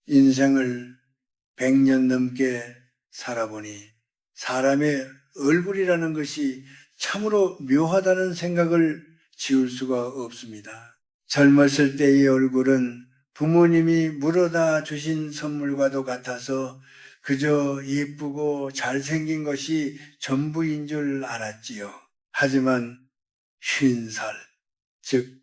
인생을 100년 넘게 살아보니 사람의 얼굴이라는 것이 참으로 묘하다는 생각을 지울 수가 없습니다. 젊었을 때의 얼굴은 부모님이 물어다 주신 선물과도 같아서 그저 예쁘고 잘생긴 것이 전부인 줄 알았지요. 하지만 50살, 즉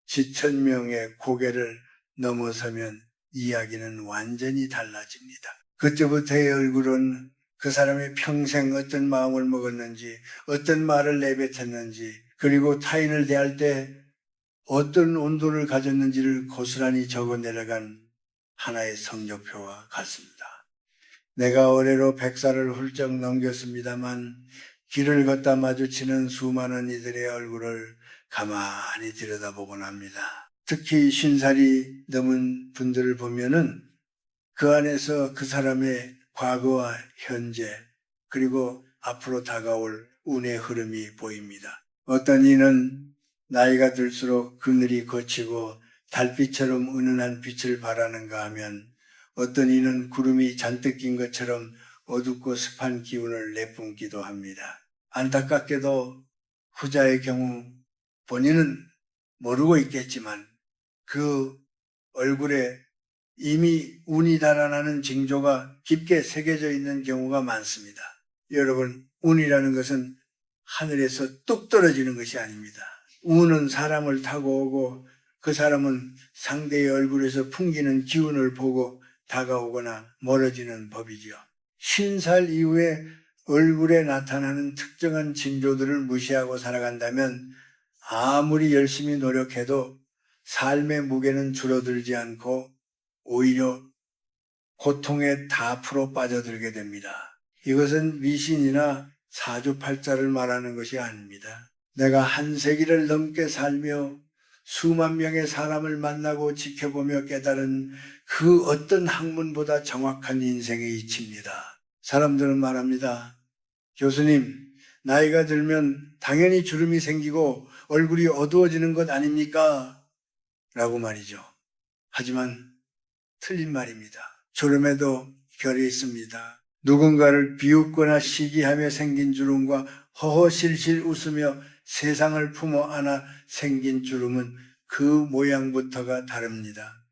지천명의 고개를 넘어서면 이야기는 완전히 달라집니다. 그때부터의 얼굴은 그 사람이 평생 어떤 마음을 먹었는지, 어떤 말을 내뱉었는지, 그리고 타인을 대할 때 어떤 온도를 가졌는지를 고스란히 적어 내려간 하나의 성적표와 같습니다. 내가 올해로 100살을 훌쩍 넘겼습니다만 길을 걷다 마주치는 수많은 이들의 얼굴을 가만히 들여다보곤 합니다. 특히 50살이 넘은 분들을 보면은 그 안에서 그 사람의 과거와 현재 그리고 앞으로 다가올 운의 흐름이 보입니다. 어떤 이는 나이가 들수록 그늘이 거치고 달빛처럼 은은한 빛을 발하는가 하면 어떤 이는 구름이 잔뜩 낀 것처럼 어둡고 습한 기운을 내뿜기도 합니다. 안타깝게도 후자의 경우 본인은 모르고 있겠지만 그 얼굴에 이미 운이 달아나는 징조가 깊게 새겨져 있는 경우가 많습니다. 여러분, 운이라는 것은 하늘에서 뚝 떨어지는 것이 아닙니다. 운은 사람을 타고 오고 그 사람은 상대의 얼굴에서 풍기는 기운을 보고 다가오거나 멀어지는 법이죠. 50살 이후에 얼굴에 나타나는 특정한 징조들을 무시하고 살아간다면 아무리 열심히 노력해도 삶의 무게는 줄어들지 않고 오히려 고통의 다프로 빠져들게 됩니다. 이것은 미신이나 사주팔자를 말하는 것이 아닙니다. 내가 한 세기를 넘게 살며 수만 명의 사람을 만나고 지켜보며 깨달은 그 어떤 학문보다 정확한 인생의 이치입니다. 사람들은 말합니다. 교수님, 나이가 들면 당연히 주름이 생기고 얼굴이 어두워지는 것 아닙니까? 라고 말이죠. 하지만 틀린 말입니다. 주름에도 결이 있습니다. 누군가를 비웃거나 시기하며 생긴 주름과 허허실실 웃으며 세상을 품어 안아 생긴 주름은 그 모양부터가 다릅니다.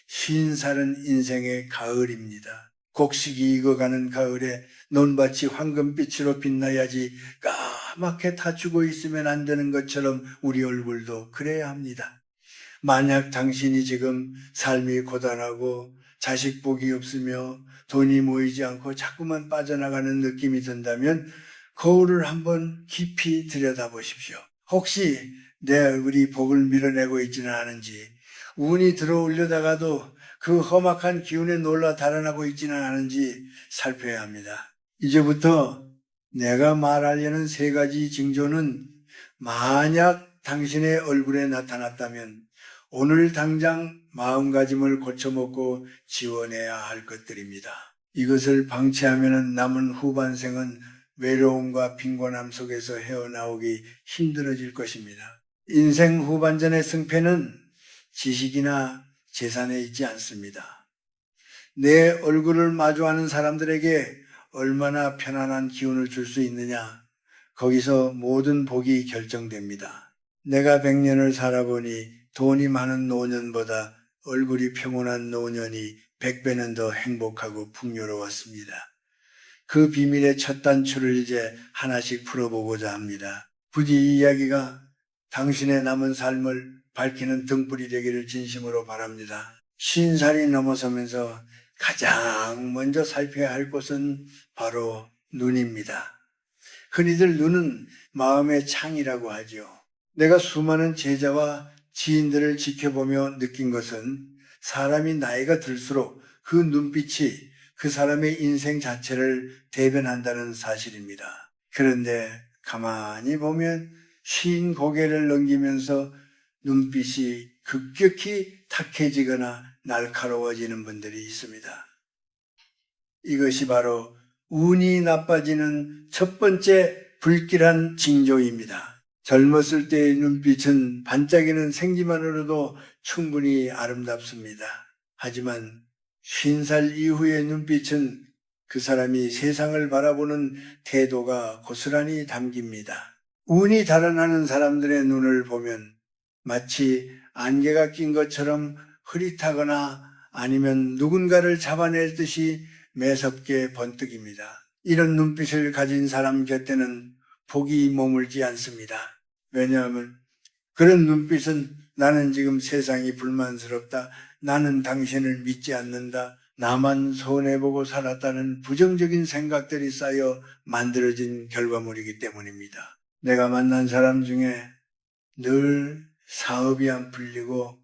50살은 인생의 가을입니다. 곡식이 익어가는 가을에 논밭이 황금빛으로 빛나야지 까맣게 다 죽어 있으면 안 되는 것처럼 우리 얼굴도 그래야 합니다. 만약 당신이 지금 삶이 고단하고 자식 복이 없으며 돈이 모이지 않고 자꾸만 빠져나가는 느낌이 든다면 거울을 한번 깊이 들여다보십시오. 혹시 내 얼굴이 복을 밀어내고 있지는 않은지, 운이 들어오려다가도 그 험악한 기운에 놀라 달아나고 있지는 않은지 살펴야 합니다. 이제부터 내가 말하려는 3가지 징조는 만약 당신의 얼굴에 나타났다면 오늘 당장 마음가짐을 고쳐먹고 지원해야 할 것들입니다. 이것을 방치하면 남은 후반생은 외로움과 빈곤함 속에서 헤어나오기 힘들어질 것입니다. 인생 후반전의 승패는 지식이나 재산에 있지 않습니다. 내 얼굴을 마주하는 사람들에게 얼마나 편안한 기운을 줄 수 있느냐, 거기서 모든 복이 결정됩니다. 내가 100년을 살아보니 돈이 많은 노년보다 얼굴이 평온한 노년이 100배는 더 행복하고 풍요로웠습니다. 그 비밀의 첫 단추를 이제 하나씩 풀어보고자 합니다. 부디 이 이야기가 당신의 남은 삶을 밝히는 등불이 되기를 진심으로 바랍니다. 50살이 넘어서면서 가장 먼저 살펴야 할 곳은 바로 눈입니다. 흔히들 눈은 마음의 창이라고 하죠. 내가 수많은 제자와 지인들을 지켜보며 느낀 것은 사람이 나이가 들수록 그 눈빛이 그 사람의 인생 자체를 대변한다는 사실입니다. 그런데 가만히 보면 쉰 고개를 넘기면서 눈빛이 급격히 탁해지거나 날카로워지는 분들이 있습니다. 이것이 바로 운이 나빠지는 첫 번째 불길한 징조입니다. 젊었을 때의 눈빛은 반짝이는 생기만으로도 충분히 아름답습니다. 하지만 50살 이후의 눈빛은 그 사람이 세상을 바라보는 태도가 고스란히 담깁니다. 운이 달아나는 사람들의 눈을 보면 마치 안개가 낀 것처럼 흐릿하거나 아니면 누군가를 잡아낼 듯이 매섭게 번뜩입니다. 이런 눈빛을 가진 사람 곁에는 복이 머물지 않습니다. 왜냐하면 그런 눈빛은 나는 지금 세상이 불만스럽다. 나는 당신을 믿지 않는다. 나만 손해보고 살았다는 부정적인 생각들이 쌓여 만들어진 결과물이기 때문입니다. 내가 만난 사람 중에 늘 사업이 안 풀리고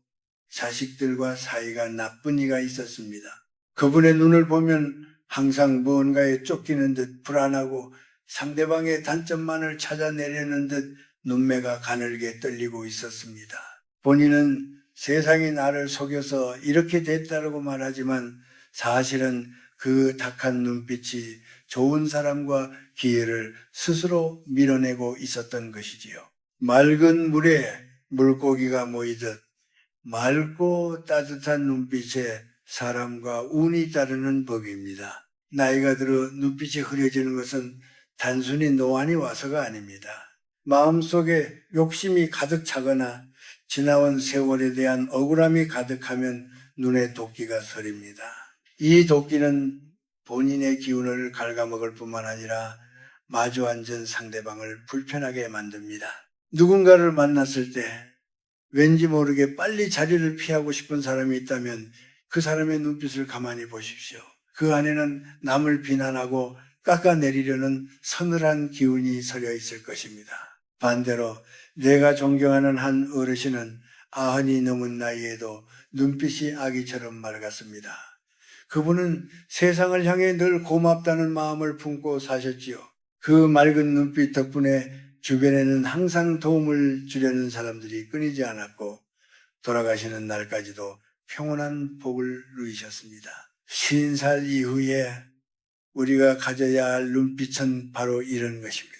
자식들과 사이가 나쁜 이가 있었습니다. 그분의 눈을 보면 항상 무언가에 쫓기는 듯 불안하고 상대방의 단점만을 찾아내려는 듯 눈매가 가늘게 떨리고 있었습니다. 본인은 세상이 나를 속여서 이렇게 됐다고 말하지만 사실은 그 탁한 눈빛이 좋은 사람과 기회를 스스로 밀어내고 있었던 것이지요. 맑은 물에 물고기가 모이듯 맑고 따뜻한 눈빛에 사람과 운이 따르는 법입니다. 나이가 들어 눈빛이 흐려지는 것은 단순히 노안이 와서가 아닙니다. 마음속에 욕심이 가득 차거나 지나온 세월에 대한 억울함이 가득하면 눈에 도끼가 서립니다. 이 도끼는 본인의 기운을 갉아먹을 뿐만 아니라 마주 앉은 상대방을 불편하게 만듭니다. 누군가를 만났을 때 왠지 모르게 빨리 자리를 피하고 싶은 사람이 있다면 그 사람의 눈빛을 가만히 보십시오. 그 안에는 남을 비난하고 깎아내리려는 서늘한 기운이 서려 있을 것입니다. 반대로 내가 존경하는 한 어르신은 90이 넘은 나이에도 눈빛이 아기처럼 맑았습니다. 그분은 세상을 향해 늘 고맙다는 마음을 품고 사셨지요. 그 맑은 눈빛 덕분에 주변에는 항상 도움을 주려는 사람들이 끊이지 않았고 돌아가시는 날까지도 평온한 복을 누리셨습니다. 50살 이후에 우리가 가져야 할 눈빛은 바로 이런 것입니다.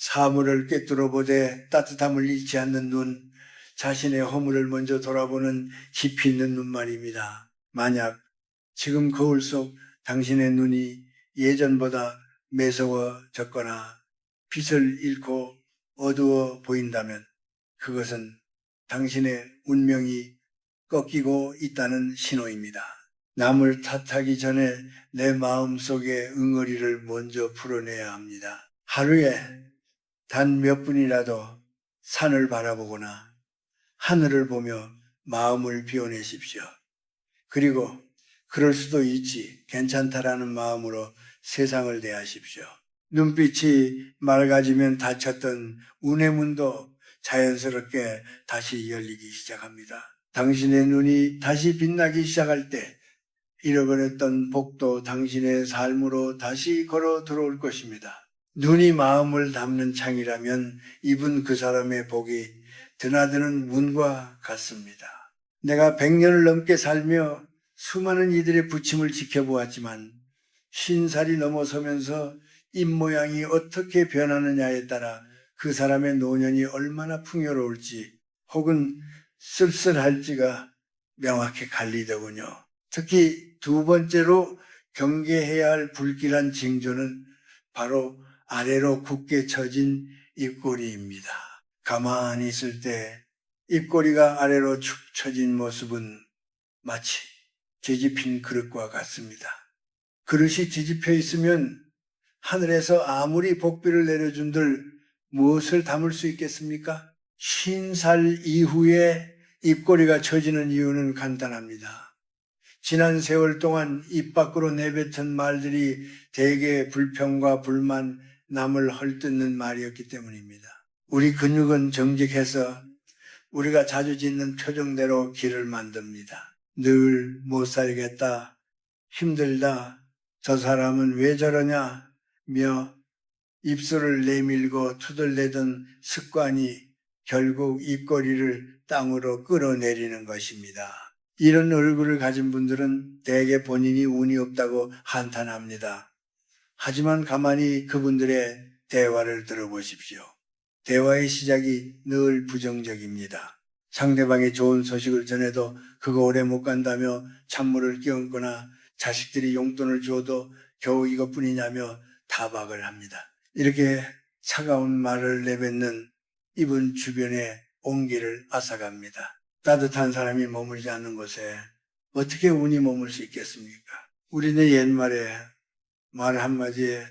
사물을 꿰뚫어 보되 따뜻함을 잃지 않는 눈, 자신의 허물을 먼저 돌아보는 깊이 있는 눈 말입니다. 만약 지금 거울 속 당신의 눈이 예전보다 매서워졌거나 빛을 잃고 어두워 보인다면 그것은 당신의 운명이 꺾이고 있다는 신호입니다. 남을 탓하기 전에 내 마음속의 응어리를 먼저 풀어내야 합니다. 하루에 단 몇 분이라도 산을 바라보거나 하늘을 보며 마음을 비워내십시오. 그리고 그럴 수도 있지, 괜찮다라는 마음으로 세상을 대하십시오. 눈빛이 맑아지면 닫혔던 운의 문도 자연스럽게 다시 열리기 시작합니다. 당신의 눈이 다시 빛나기 시작할 때 잃어버렸던 복도 당신의 삶으로 다시 걸어 들어올 것입니다. 눈이 마음을 담는 창이라면 입은 그 사람의 복이 드나드는 문과 같습니다. 내가 100년을 넘게 살며 수많은 이들의 부침을 지켜보았지만 50살이 넘어서면서 입모양이 어떻게 변하느냐에 따라 그 사람의 노년이 얼마나 풍요로울지 혹은 쓸쓸할지가 명확히 갈리더군요. 특히 두 번째로 경계해야 할 불길한 징조는 바로 아래로 굳게 처진 입꼬리입니다. 가만히 있을 때 입꼬리가 아래로 축 처진 모습은 마치 뒤집힌 그릇과 같습니다. 그릇이 뒤집혀 있으면 하늘에서 아무리 복비를 내려준들 무엇을 담을 수 있겠습니까? 50살 이후에 입꼬리가 처지는 이유는 간단합니다. 지난 세월 동안 입 밖으로 내뱉은 말들이 대개 불평과 불만, 남을 헐뜯는 말이었기 때문입니다. 우리 근육은 정직해서 우리가 자주 짓는 표정대로 길을 만듭니다. 늘 못 살겠다, 힘들다, 저 사람은 왜 저러냐 며 입술을 내밀고 투덜대던 습관이 결국 입꼬리를 땅으로 끌어내리는 것입니다. 이런 얼굴을 가진 분들은 대개 본인이 운이 없다고 한탄합니다. 하지만 가만히 그분들의 대화를 들어보십시오. 대화의 시작이 늘 부정적입니다. 상대방이 좋은 소식을 전해도 그거 오래 못 간다며 찬물을 끼얹거나 자식들이 용돈을 줘도 겨우 이것뿐이냐며 타박을 합니다. 이렇게 차가운 말을 내뱉는 이분 주변의 온기를 앗아갑니다. 따뜻한 사람이 머물지 않는 곳에 어떻게 운이 머물 수 있겠습니까? 우리는 옛말에 말 한마디에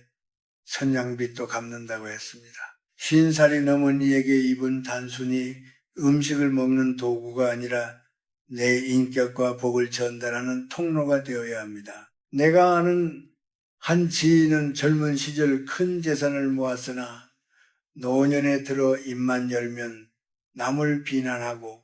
선량빛도 갚는다고 했습니다. 50살이 넘은 이에게 입은 단순히 음식을 먹는 도구가 아니라 내 인격과 복을 전달하는 통로가 되어야 합니다. 내가 아는 한 지인은 젊은 시절 큰 재산을 모았으나 노년에 들어 입만 열면 남을 비난하고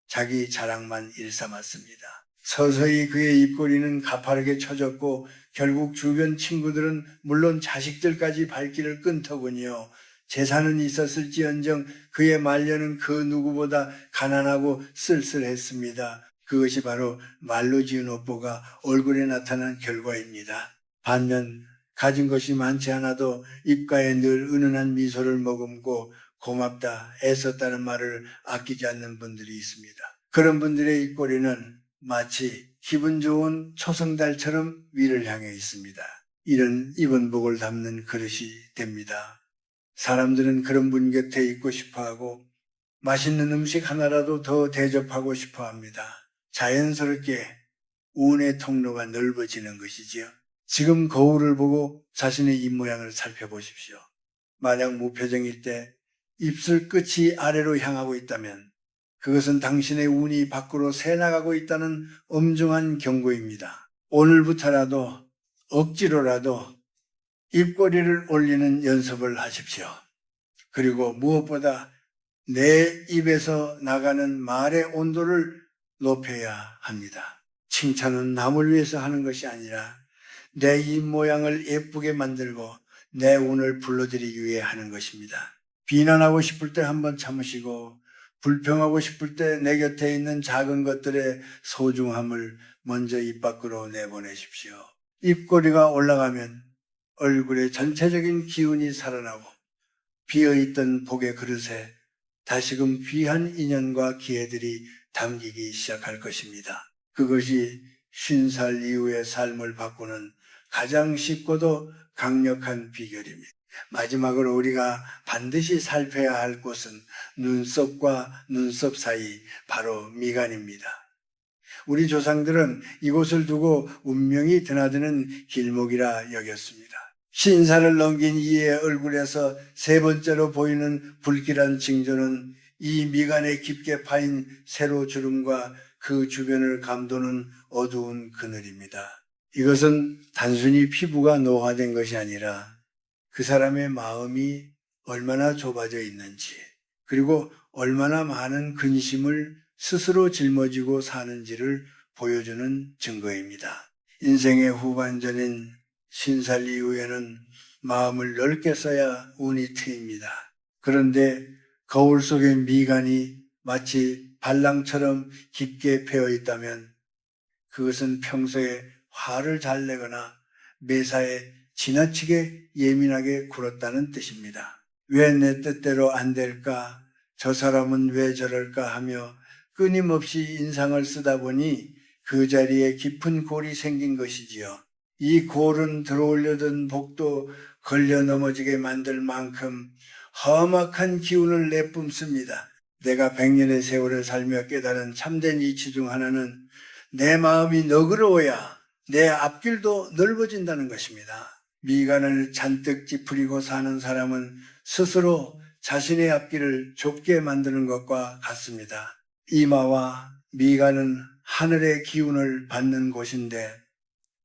자기 자랑만 일삼았습니다. 서서히 그의 입꼬리는 가파르게 쳐졌고 결국 주변 친구들은 물론 자식들까지 발길을 끈더군요. 재산은 있었을지언정 그의 말년은 그 누구보다 가난하고 쓸쓸했습니다. 그것이 바로 말로 지은 업보가 얼굴에 나타난 결과입니다. 반면 가진 것이 많지 않아도 입가에 늘 은은한 미소를 머금고 고맙다, 애썼다는 말을 아끼지 않는 분들이 있습니다. 그런 분들의 입꼬리는 마치 기분 좋은 초승달처럼 위를 향해 있습니다. 이런 입은 복을 담는 그릇이 됩니다. 사람들은 그런 분 곁에 있고 싶어하고 맛있는 음식 하나라도 더 대접하고 싶어합니다. 자연스럽게 운의 통로가 넓어지는 것이지요. 지금 거울을 보고 자신의 입모양을 살펴보십시오. 만약 무표정일 때 입술 끝이 아래로 향하고 있다면 그것은 당신의 운이 밖으로 새나가고 있다는 엄중한 경고입니다. 오늘부터라도 억지로라도 입꼬리를 올리는 연습을 하십시오. 그리고 무엇보다 내 입에서 나가는 말의 온도를 높여야 합니다. 칭찬은 남을 위해서 하는 것이 아니라 내 입 모양을 예쁘게 만들고 내 운을 불러들이기 위해 하는 것입니다. 비난하고 싶을 때 한번 참으시고 불평하고 싶을 때 내 곁에 있는 작은 것들의 소중함을 먼저 입 밖으로 내보내십시오. 입꼬리가 올라가면 얼굴의 전체적인 기운이 살아나고 비어있던 복의 그릇에 다시금 귀한 인연과 기회들이 담기기 시작할 것입니다. 그것이 50살 이후의 삶을 바꾸는 가장 쉽고도 강력한 비결입니다. 마지막으로 우리가 반드시 살펴야 할 곳은 눈썹과 눈썹 사이, 바로 미간입니다. 우리 조상들은 이곳을 두고 운명이 드나드는 길목이라 여겼습니다. 50살을 넘긴 이의 얼굴에서 세 번째로 보이는 불길한 징조는 이 미간에 깊게 파인 세로 주름과 그 주변을 감도는 어두운 그늘입니다. 이것은 단순히 피부가 노화된 것이 아니라 그 사람의 마음이 얼마나 좁아져 있는지, 그리고 얼마나 많은 근심을 스스로 짊어지고 사는지를 보여주는 증거입니다. 인생의 후반전인 50살 이후에는 마음을 넓게 써야 운이 트입니다. 그런데 거울 속의 미간이 마치 발랑처럼 깊게 패어 있다면 그것은 평소에 화를 잘 내거나 매사에 지나치게 예민하게 굴었다는 뜻입니다. 왜 내 뜻대로 안 될까? 저 사람은 왜 저럴까? 하며 끊임없이 인상을 쓰다 보니 그 자리에 깊은 골이 생긴 것이지요. 이 골은 들어올려던 복도 걸려 넘어지게 만들 만큼 험악한 기운을 내뿜습니다. 내가 100년의 세월을 살며 깨달은 참된 이치 중 하나는 내 마음이 너그러워야 내 앞길도 넓어진다는 것입니다. 미간을 잔뜩 찌푸리고 사는 사람은 스스로 자신의 앞길을 좁게 만드는 것과 같습니다. 이마와 미간은 하늘의 기운을 받는 곳인데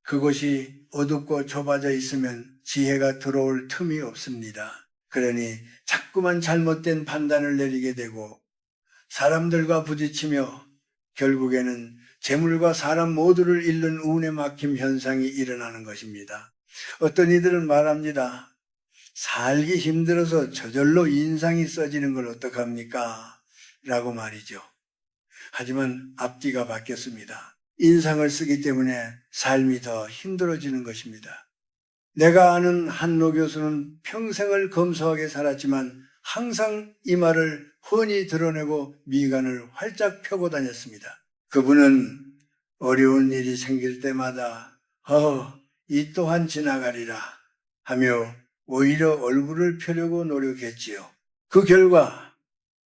그곳이 어둡고 좁아져 있으면 지혜가 들어올 틈이 없습니다. 그러니 자꾸만 잘못된 판단을 내리게 되고 사람들과 부딪히며 결국에는 재물과 사람 모두를 잃는 운에 막힘 현상이 일어나는 것입니다. 어떤 이들은 말합니다. 살기 힘들어서 저절로 인상이 써지는 걸 어떡합니까? 라고 말이죠. 하지만 앞뒤가 바뀌었습니다. 인상을 쓰기 때문에 삶이 더 힘들어지는 것입니다. 내가 아는 한로 교수는 평생을 검소하게 살았지만 항상 이마를 훤히 드러내고 미간을 활짝 펴고 다녔습니다. 그분은 어려운 일이 생길 때마다 이 또한 지나가리라 하며 오히려 얼굴을 펴려고 노력했지요. 그 결과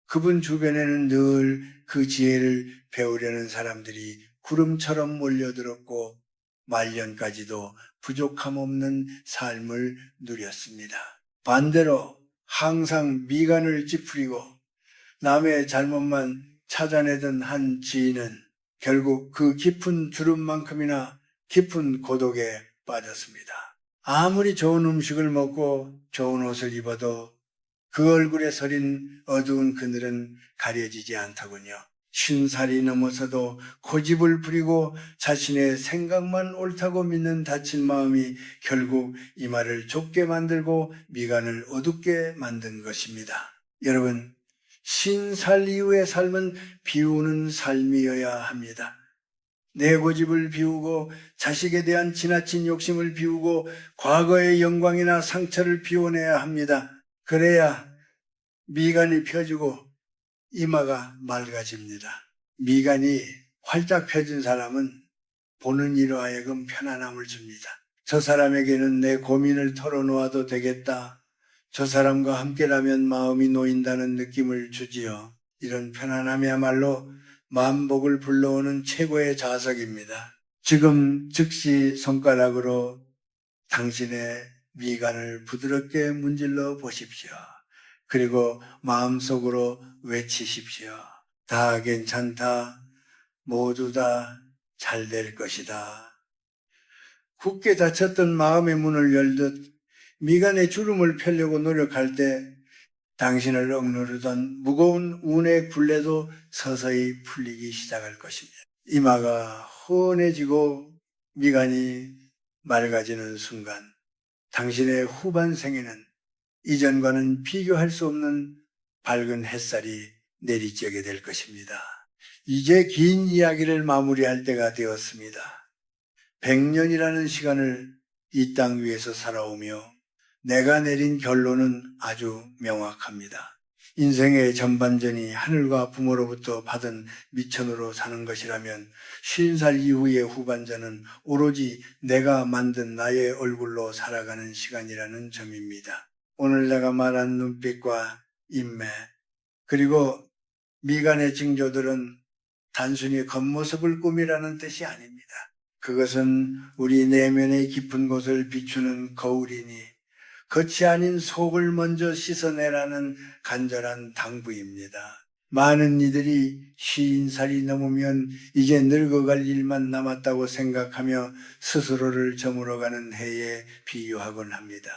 그분 주변에는 늘 그 지혜를 배우려는 사람들이 구름처럼 몰려들었고 말년까지도 부족함 없는 삶을 누렸습니다. 반대로 항상 미간을 찌푸리고 남의 잘못만 찾아내던 한 지인은 결국 그 깊은 주름만큼이나 깊은 고독에 빠졌습니다. 아무리 좋은 음식을 먹고 좋은 옷을 입어도 그 얼굴에 서린 어두운 그늘은 가려지지 않더군요. 50살이 넘어서도 고집을 부리고 자신의 생각만 옳다고 믿는 다친 마음이 결국 이마를 좁게 만들고 미간을 어둡게 만든 것입니다. 여러분, 50살 이후의 삶은 비우는 삶이어야 합니다. 내 고집을 비우고 자식에 대한 지나친 욕심을 비우고 과거의 영광이나 상처를 비워내야 합니다. 그래야 미간이 펴지고 이마가 맑아집니다. 미간이 활짝 펴진 사람은 보는 이로 하여금 편안함을 줍니다. 저 사람에게는 내 고민을 털어놓아도 되겠다. 저 사람과 함께라면 마음이 놓인다는 느낌을 주지요. 이런 편안함이야말로 만복을 불러오는 최고의 자석입니다. 지금 즉시 손가락으로 당신의 미간을 부드럽게 문질러 보십시오. 그리고 마음속으로 외치십시오. 다 괜찮다. 모두 다 잘 될 것이다. 굳게 닫혔던 마음의 문을 열듯 미간의 주름을 펴려고 노력할 때 당신을 억누르던 무거운 운의 굴레도 서서히 풀리기 시작할 것입니다. 이마가 훤해지고 미간이 맑아지는 순간 당신의 후반 생에는 이전과는 비교할 수 없는 밝은 햇살이 내리쬐게 될 것입니다. 이제 긴 이야기를 마무리할 때가 되었습니다. 100년이라는 시간을 이 땅 위에서 살아오며 내가 내린 결론은 아주 명확합니다. 인생의 전반전이 하늘과 부모로부터 받은 미천으로 사는 것이라면 50살 이후의 후반전은 오로지 내가 만든 나의 얼굴로 살아가는 시간이라는 점입니다. 오늘 내가 말한 눈빛과 인매 그리고 미간의 징조들은 단순히 겉모습을 꾸미라는 뜻이 아닙니다. 그것은 우리 내면의 깊은 곳을 비추는 거울이니 겉이 아닌 속을 먼저 씻어내라는 간절한 당부입니다. 많은 이들이 50살이 넘으면 이제 늙어갈 일만 남았다고 생각하며 스스로를 저물어가는 해에 비유하곤 합니다.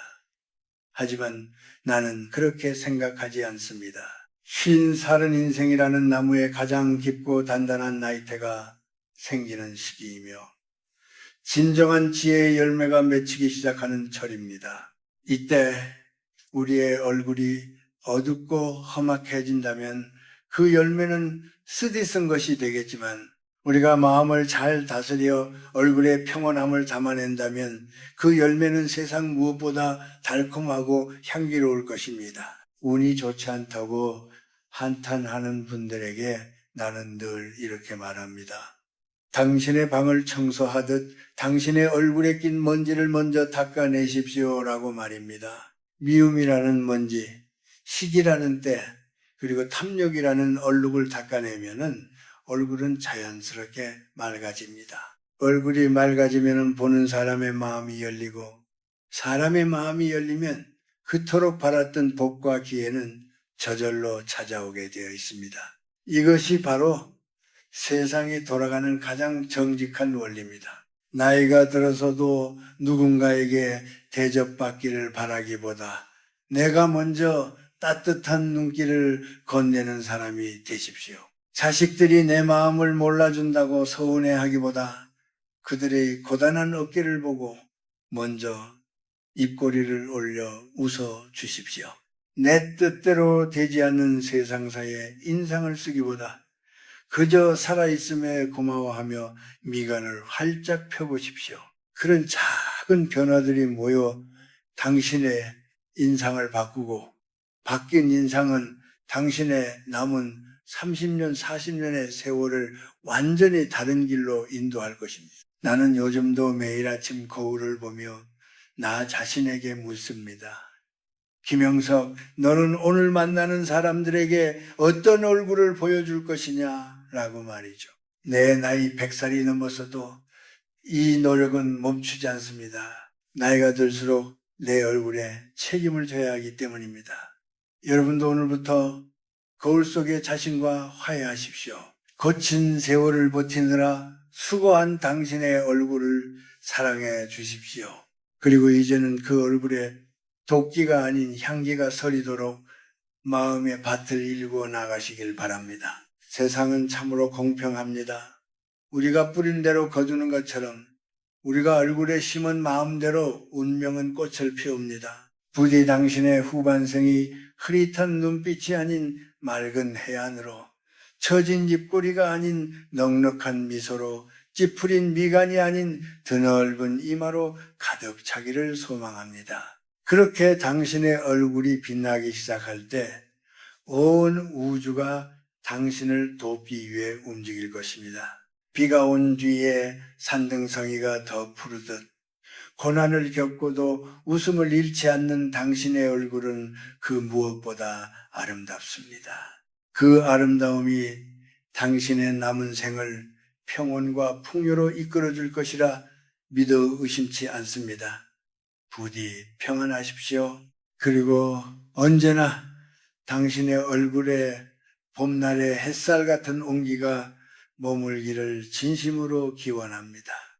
하지만 나는 그렇게 생각하지 않습니다. 50살은 인생이라는 나무의 가장 깊고 단단한 나이테가 생기는 시기이며 진정한 지혜의 열매가 맺히기 시작하는 철입니다. 이때 우리의 얼굴이 어둡고 험악해진다면 그 열매는 쓰디쓴 것이 되겠지만 우리가 마음을 잘 다스려 얼굴에 평온함을 담아낸다면 그 열매는 세상 무엇보다 달콤하고 향기로울 것입니다. 운이 좋지 않다고 한탄하는 분들에게 나는 늘 이렇게 말합니다. 당신의 방을 청소하듯 당신의 얼굴에 낀 먼지를 먼저 닦아내십시오라고 말입니다. 미움이라는 먼지, 시기라는 때, 그리고 탐욕이라는 얼룩을 닦아내면은 얼굴은 자연스럽게 맑아집니다. 얼굴이 맑아지면 보는 사람의 마음이 열리고 사람의 마음이 열리면 그토록 바랐던 복과 기회는 저절로 찾아오게 되어 있습니다. 이것이 바로 세상이 돌아가는 가장 정직한 원리입니다. 나이가 들어서도 누군가에게 대접받기를 바라기보다 내가 먼저 따뜻한 눈길을 건네는 사람이 되십시오. 자식들이 내 마음을 몰라준다고 서운해하기보다 그들의 고단한 어깨를 보고 먼저 입꼬리를 올려 웃어 주십시오. 내 뜻대로 되지 않는 세상사에 인상을 쓰기보다 그저 살아있음에 고마워하며 미간을 활짝 펴보십시오. 그런 작은 변화들이 모여 당신의 인상을 바꾸고 바뀐 인상은 당신의 남은 30년, 40년의 세월을 완전히 다른 길로 인도할 것입니다. 나는 요즘도 매일 아침 거울을 보며 나 자신에게 묻습니다. 김영석, 너는 오늘 만나는 사람들에게 어떤 얼굴을 보여줄 것이냐? 라고 말이죠. 내 나이 100살이 넘어서도 이 노력은 멈추지 않습니다. 나이가 들수록 내 얼굴에 책임을 져야 하기 때문입니다. 여러분도 오늘부터 거울 속의 자신과 화해하십시오. 거친 세월을 버티느라 수고한 당신의 얼굴을 사랑해 주십시오. 그리고 이제는 그 얼굴에 도끼가 아닌 향기가 서리도록 마음의 밭을 일구어 나가시길 바랍니다. 세상은 참으로 공평합니다. 우리가 뿌린 대로 거두는 것처럼 우리가 얼굴에 심은 마음대로 운명은 꽃을 피웁니다. 부디 당신의 후반생이 흐릿한 눈빛이 아닌 맑은 해안으로, 처진 입꼬리가 아닌 넉넉한 미소로, 찌푸린 미간이 아닌 드넓은 이마로 가득 차기를 소망합니다. 그렇게 당신의 얼굴이 빛나기 시작할 때 온 우주가 당신을 돕기 위해 움직일 것입니다. 비가 온 뒤에 산등성이가 더 푸르듯 고난을 겪고도 웃음을 잃지 않는 당신의 얼굴은 그 무엇보다 아름답습니다. 그 아름다움이 당신의 남은 생을 평온과 풍요로 이끌어줄 것이라 믿어 의심치 않습니다. 부디 평안하십시오. 그리고 언제나 당신의 얼굴에 봄날의 햇살 같은 온기가 머물기를 진심으로 기원합니다.